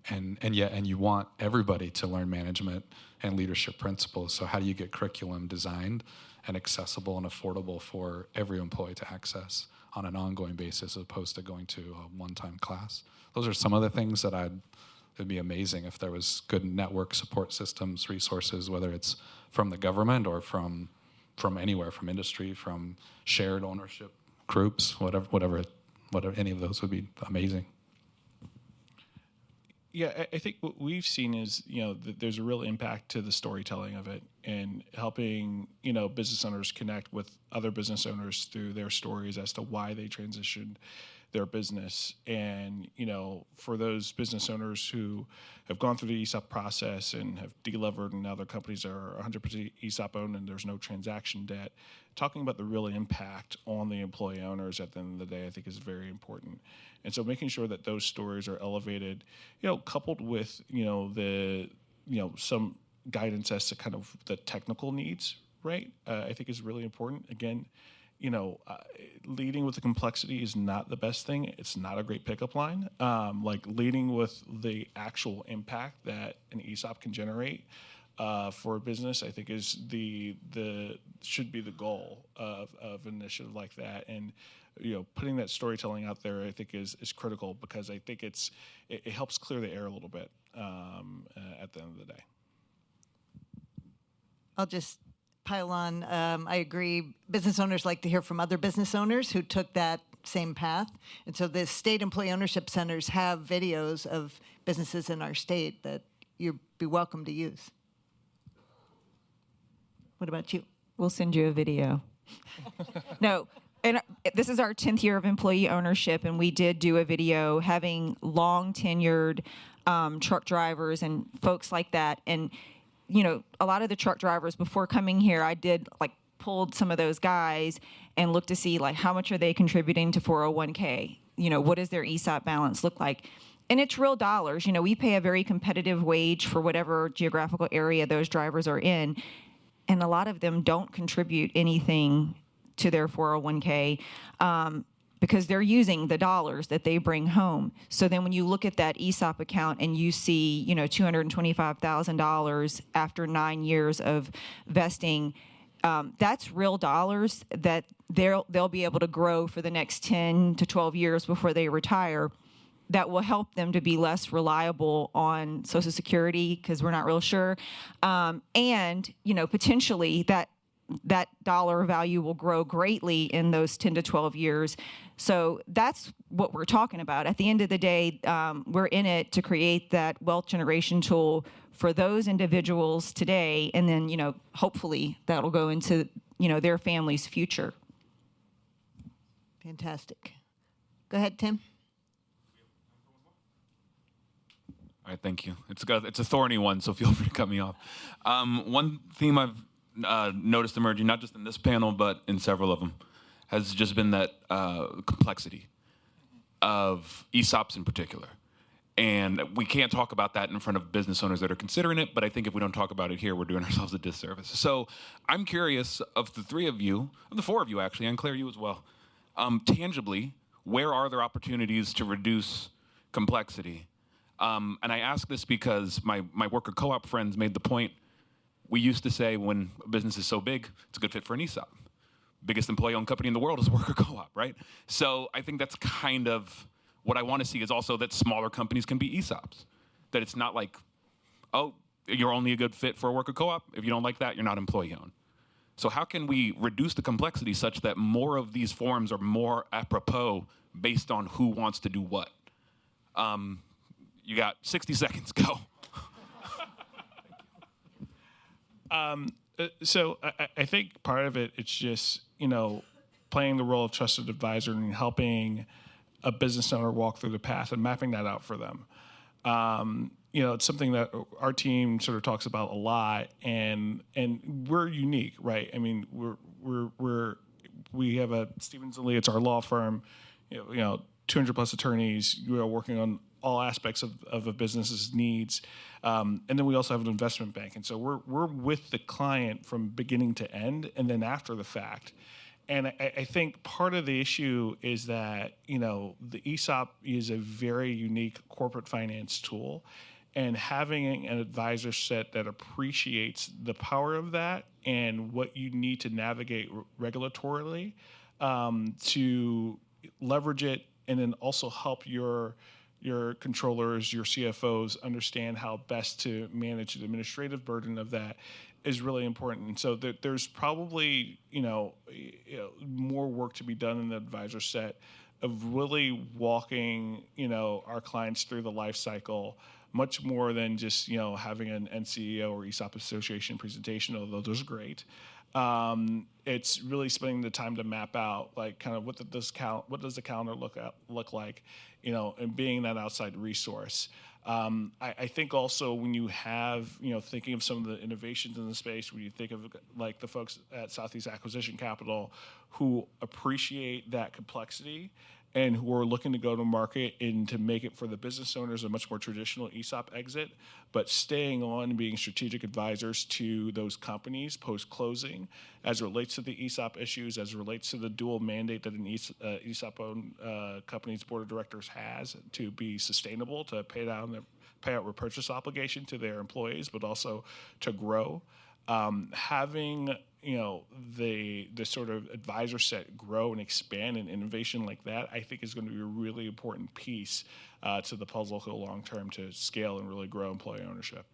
And you want everybody to learn management and leadership principles. So how do you get curriculum designed and accessible and affordable for every employee to access on an ongoing basis as opposed to going to a one-time class? Those are some of the things that it'd be amazing if there was good network support systems, resources, whether it's from the government or from anywhere, from industry, from shared ownership groups, whatever, any of those would be amazing. Yeah, I think what we've seen is, that there's a real impact to the storytelling of it and helping, business owners connect with other business owners through their stories as to why they transitioned their business. And, for those business owners who have gone through the ESOP process and have delevered and now their companies are 100% ESOP owned and there's no transaction debt, talking about the real impact on the employee owners at the end of the day, I think is very important. And so making sure that those stories are elevated, coupled with, some guidance as to kind of the technical needs, right? I think is really important. Again, leading with the complexity is not the best thing. It's not a great pickup line. Like leading with the actual impact that an ESOP can generate for a business, I think is should be the goal of an initiative like that. And putting that storytelling out there, I think is critical because I think it helps clear the air a little bit at the end of the day. I'll just pile on. I agree. Business owners like to hear from other business owners who took that same path. And so the state employee ownership centers have videos of businesses in our state that you'd be welcome to use. What about you? We'll send you a video. No. And this is our 10th year of employee ownership, and we did do a video having long tenured truck drivers and folks like that. And a lot of the truck drivers before coming here, I did pulled some of those guys and looked to see how much are they contributing to 401k? What does their ESOP balance look like? And it's real dollars. We pay a very competitive wage for whatever geographical area those drivers are in. And a lot of them don't contribute anything to their 401k because they're using the dollars that they bring home. So then when you look at that ESOP account and you see, $225,000 after 9 years of vesting, that's real dollars that they'll be able to grow for the next 10 to 12 years before they retire. That will help them to be less reliable on Social Security because we're not real sure, and potentially that dollar value will grow greatly in those 10 to 12 years. So that's what we're talking about. At the end of the day, we're in it to create that wealth generation tool for those individuals today, and then hopefully that'll go into their family's future. Fantastic. Go ahead, Tim. All right, thank you. It's a thorny one, so feel free to cut me off. One theme I've noticed emerging, not just in this panel, but in several of them, has just been that complexity of ESOPs in particular. And we can't talk about that in front of business owners that are considering it, but I think if we don't talk about it here, we're doing ourselves a disservice. So I'm curious, of the three of you, of the four of you actually, and Claire, you as well, tangibly, where are there opportunities to reduce complexity? And I ask this because my worker co-op friends made the point, we used to say when a business is so big, it's a good fit for an ESOP. Biggest employee-owned company in the world is a worker co-op, right? So I think that's kind of what I want to see, is also that smaller companies can be ESOPs. That it's not like, oh, you're only a good fit for a worker co-op. If you don't like that, you're not employee-owned. So how can we reduce the complexity such that more of these forms are more apropos based on who wants to do what? You got 60 seconds, go. So I think part of it's just, playing the role of trusted advisor and helping a business owner walk through the path and mapping that out for them. It's something that our team sort of talks about a lot, and we're unique, right? I mean, we have a Stevens & Lee, it's our law firm, 200 plus attorneys, working on all aspects of a business's needs. And then we also have an investment bank. And so we're with the client from beginning to end and then after the fact. And I think part of the issue is that, the ESOP is a very unique corporate finance tool. And having an advisor set that appreciates the power of that and what you need to navigate regulatorily to leverage it, and then also help your controllers, your CFOs understand how best to manage the administrative burden of that is really important. And so there's probably, more work to be done in the advisor set of really walking, our clients through the life cycle, much more than just, having an NCEO or ESOP Association presentation, although those are great. It's really spending the time to map out, like, kind of what does the calendar look like, and being that outside resource. I think also when you have, thinking of some of the innovations in the space, when you think of like the folks at Southeast Acquisition Capital who appreciate that complexity and who are looking to go to market and to make it for the business owners a much more traditional ESOP exit, but staying on and being strategic advisors to those companies post-closing as it relates to the ESOP issues, as it relates to the dual mandate that an ESOP-owned company's board of directors has to be sustainable, to pay out repurchase obligation to their employees, but also to grow. Having the sort of advisor set grow and expand and innovation like that, I think is going to be a really important piece to the puzzle for the long term to scale and really grow employee ownership.